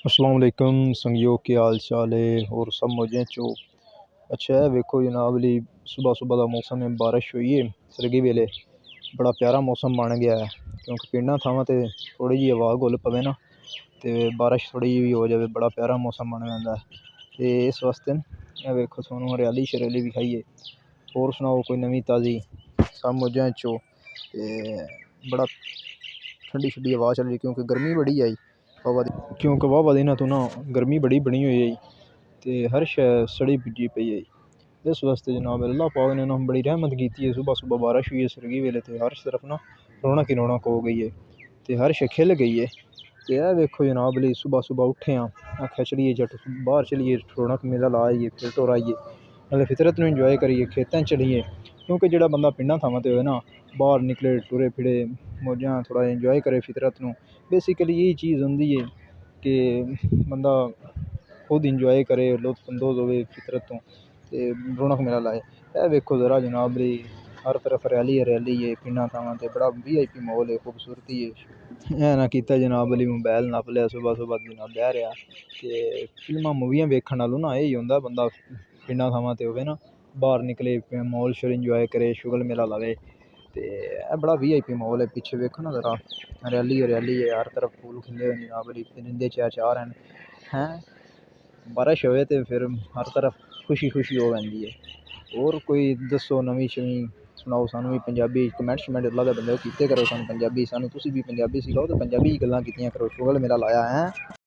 अस्सलाम वालेकुम संगियो, क्या हाल चाल है और सब मौजें चो। अच्छा है वेखो जनाब ली सुबह सुबह का मौसम है, बारिश हुई है सरगी वेले, बड़ा प्यारा मौसम बन गया है क्योंकि पिंडा थावां ते थोड़ी जी हवा घुल पवे ना तो बारिश थोड़ी जी भी हो जाए बड़ा प्यारा मौसम बन जाता है। तो इस वास्ते वेखो सोनू हरियाली शरियाली भी खाइए। होर सनाओ कोई नवीं ताज़ी, सब मौजें चो। बड़ा ठंडी ठंडी हवा चल रही क्योंकि गर्मी बड़ी आई हवा दी, क्योंकि वाहवा दिनां तो ना गर्मी बड़ी बनी हुई है तो हर शै सड़ी भिज्जी पई है। इस वास्ते जनाब अल्लाह पाक ने ना बड़ी रहमत की है, सुबह सुबह बारिश हुई है सरगी वेले तो हर तरफ ना रौनक ही रौनक हो गई है तो हर शै खिल गई है। तो यह वेखो जनाब ली सुबह सुबह उठे हाँ, आख्या चलिए जट बाहर चलिए रौनक मेला ला आइए, फिर टुर आइए, नाले फितरत में इंजॉय करिए, खेतें चलिए क्योंकि जो बंदा पिंडा थावां ते होए ना बाहर निकले टुरे फिरे मौजां थोड़ा इंजॉय करे फितरत नूं। बेसिकली यही चीज़ होंदी है कि बंदा खुद इंजॉय करे, लुत्फअंदोज़ होवे फितरत तो रौनक मेला लाए। यह वेखो ज़रा जनाब ली हर तरफ हरियाली हरियाली है पिंडा थावां ते, बड़ा VIP माहौल है, खूबसूरती है। ऐ ना कीता जनाब अली मोबाइल नप लिया सुबह सुबह जनाब बह रहा ते फिल्मां मूवियां वेखण नालों ना यही होंदा बंदा पिंडा थावां ते होवे ना बाहर निकले मॉल शॉल इंजॉय करे, शुगल मेला लावे तो यह बड़ा VIP माहौल है। पिछे वेखो ना ज़रा हरियाली हरियाली है, हर तरफ फूल खिले हुए जनाब अली, परिंदे चें चार हैं। बारिश होवे तो फिर हर तरफ खुशी खुशी हो जाती है। और कोई दसो नवीं शवीं सुनाओ सानू भी पंजाबी कमेंट शमेंट अल्लाह दे बंदे कीते करो, सानू पंजाबी सानू तुसी भी पंजाबी सिखाओ तो पंजाबी गल्लां कीतियां करो। शुगल मेला लाया है।